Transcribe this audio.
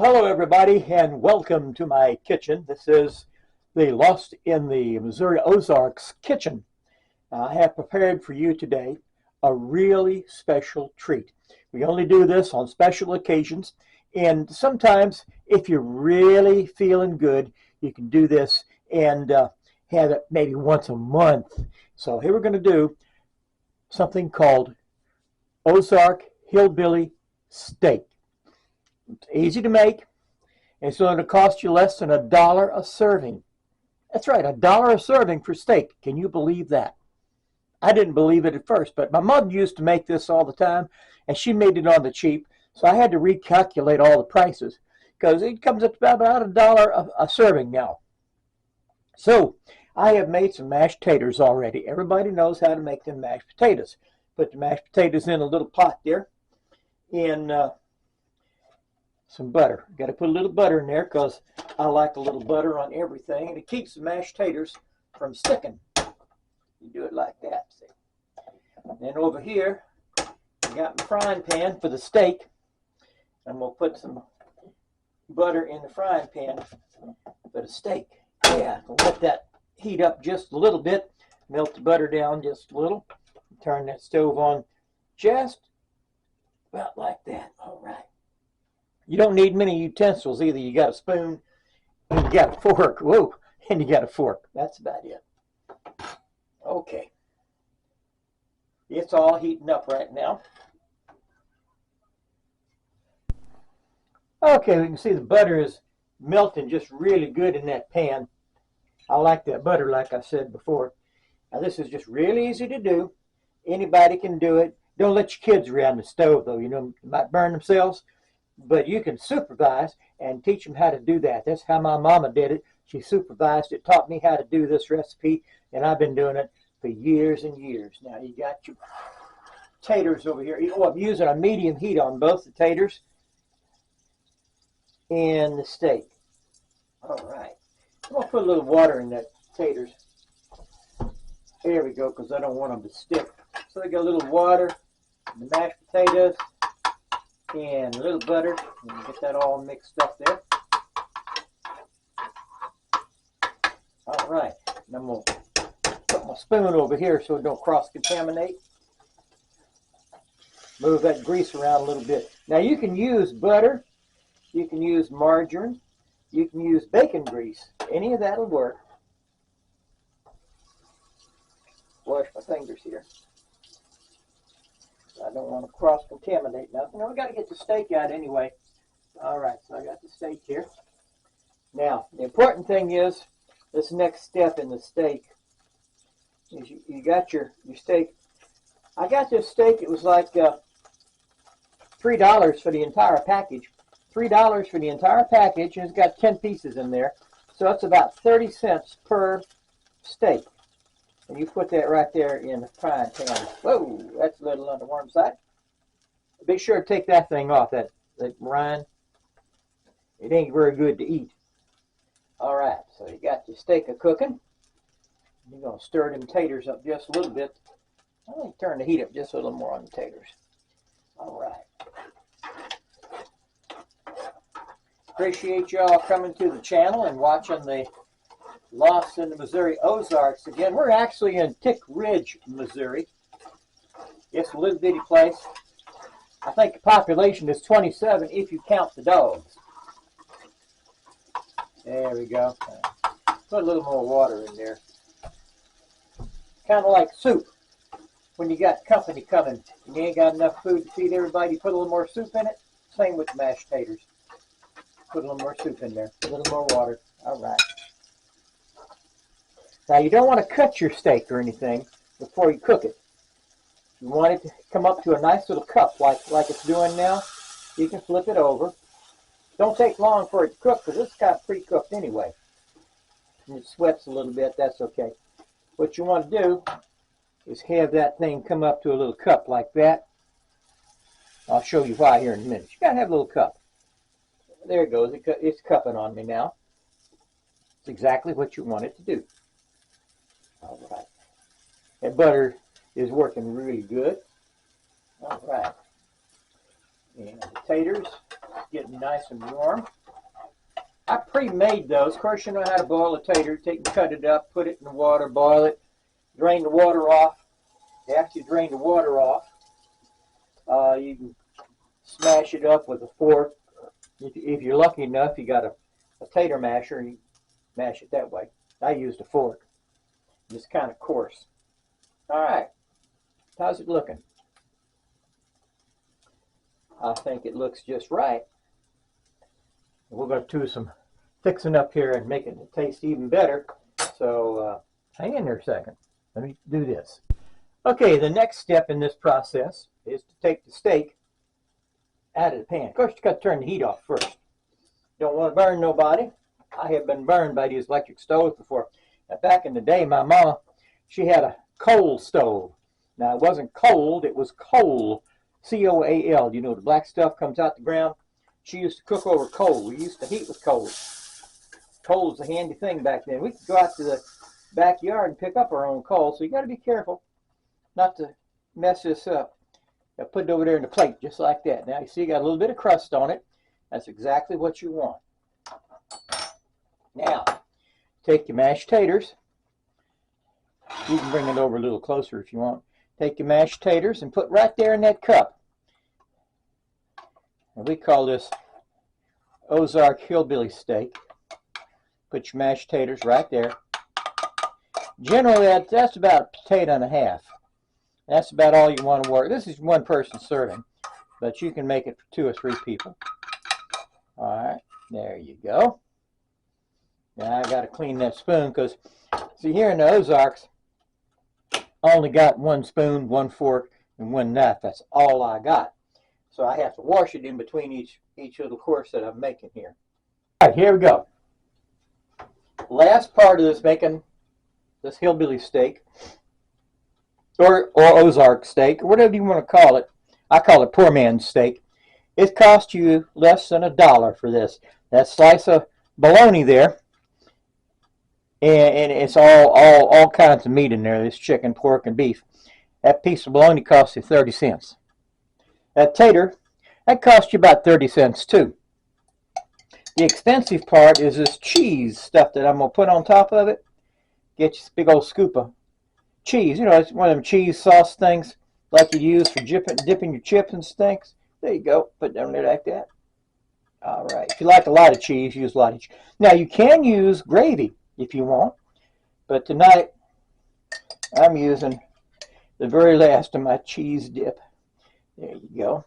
Well, hello everybody, and welcome to my kitchen. This is the Lost in the Missouri Ozarks kitchen. I have prepared for you today a really special treat. We only do this on special occasions, and sometimes if you're really feeling good, you can do this and have it maybe once a month. So here we're going to do something called Ozark Hillbilly Steak. It's easy to make. It's going to cost you less than $1 a serving. That's right, $1 a serving for steak. Can you believe that? I didn't believe it at first, but my mother used to make this all the time, and she made it on the cheap, so I had to recalculate all the prices because it comes up to about $1 a serving now. So I have made some mashed taters already. Everybody knows how to make them mashed potatoes. Put the mashed potatoes in a little pot there, and some butter. Got to put a little butter in there because I like a little butter on everything, and it keeps the mashed taters from sticking. You do it like that. See? And then over here, I got my frying pan for the steak. I'm going to put some butter in the frying pan for the steak. Yeah, I'll let that heat up just a little bit. Melt the butter down just a little. Turn that stove on just about like that. All right. You don't need many utensils either. You got a spoon, and you got a fork. Whoa, and you got a fork. That's about it. Okay. It's all heating up right now. Okay, we can see the butter is melting just really good in that pan. I like that butter, like I said before. Now, this is just really easy to do. Anybody can do it. Don't let your kids around the stove, though. You know, they might burn themselves. But you can supervise and teach them how to do that. That's how my mama did it. She supervised it, taught me how to do this recipe, and I've been doing it for years and years. Now you got your taters over here. Oh, I'm using a medium heat on both the taters and the steak. All right. I'm going to put a little water in that taters. There we go, because I don't want them to stick. So I got a little water, the mashed potatoes, and a little butter, and get that all mixed up there. All right, and I'm going to put my spoon over here so it don't cross-contaminate. Move that grease around a little bit. Now you can use butter, you can use margarine, you can use bacon grease. Any of that will work. Wash my fingers here. I don't want to cross-contaminate nothing. Now we got to get the steak out anyway. All right, so I got the steak here. Now, the important thing is this next step in the steak is you got your steak. I got this steak. It was like $3 for the entire package. $3 for the entire package, and it's got 10 pieces in there. So it's about 30 cents per steak. And you put that right there in the frying pan. Whoa, that's a little on the warm side. Be sure to take that thing off, that rind. It ain't very good to eat. All right, so you got your steak a-cooking. You're going to stir them taters up just a little bit. I'm going to turn the heat up just a little more on the taters. All right. Appreciate y'all coming to the channel and watching the Lost in the Missouri Ozarks again. We're actually in Tick Ridge, Missouri. It's a little bitty place. I think the population is 27 if you count the dogs. There we go. Put a little more water in there. Kind of like soup. When you got company coming and you ain't got enough food to feed everybody, put a little more soup in it. Same with mashed taters. Put a little more soup in there. A little more water. All right. Now, you don't want to cut your steak or anything before you cook it. You want it to come up to a nice little cup like it's doing now. You can flip it over. Don't take long for it to cook because it's got pre-cooked anyway. And it sweats a little bit. That's okay. What you want to do is have that thing come up to a little cup like that. I'll show you why here in a minute. You got to have a little cup. There it goes. It's cupping on me now. It's exactly what you want it to do. All right. That butter is working really good. All right. And the taters. getting nice and warm. I pre-made those. Of course, you know how to boil a tater. Cut it up, put it in the water, boil it, drain the water off. After you drain the water off, you can smash it up with a fork. If you're lucky enough, you got a tater masher, and you mash it that way. I used a fork. Just kind of coarse. All right. How's it looking? I think it looks just right. We're going to do some fixing up here and making it taste even better. So hang in there a second. Let me do this. Okay, the next step in this process is to take the steak out of the pan. Of course, you got to turn the heat off first. Don't want to burn nobody. I have been burned by these electric stoves before. Now, back in the day, my mama, she had a coal stove. Now, it wasn't cold, it was coal. C-O-A-L. You know, the black stuff comes out the ground. She used to cook over coal. We used to heat with coal. Coal was a handy thing back then. We could go out to the backyard and pick up our own coal, so you got to be careful not to mess this up. I put it over there in the plate, just like that. Now, you see, you got a little bit of crust on it. That's exactly what you want. Now, take your mashed taters. You can bring it over a little closer if you want. Take your mashed taters and put right there in that cup. And we call this Ozark hillbilly steak. Put your mashed taters right there. Generally, that's about a potato and a half. That's about all you want to work. This is one person serving, but you can make it for 2 or 3 people. All right, there you go. Now I got to clean that spoon because, see, here in the Ozarks, I only got 1 spoon, 1 fork, and 1 knife. That's all I got. So I have to wash it in between each little course that I'm making here. All right, here we go. Last part of this making this hillbilly steak, or Ozark steak, or whatever you want to call it. I call it poor man's steak. It cost you less than $1 for this. That slice of bologna there, and it's all kinds of meat in there. There's chicken, pork, and beef. That piece of bologna costs you 30 cents. That tater, that costs you about 30 cents too. The expensive part is this cheese stuff that I'm going to put on top of it. Get you this big old scoop of cheese. You know, it's one of them cheese sauce things like you use for dipping your chips and things. There you go. Put it down there like that. All right. If you like a lot of cheese, use a lot of cheese. Now, you can use gravy if you want. But tonight, I'm using the very last of my cheese dip. There you go.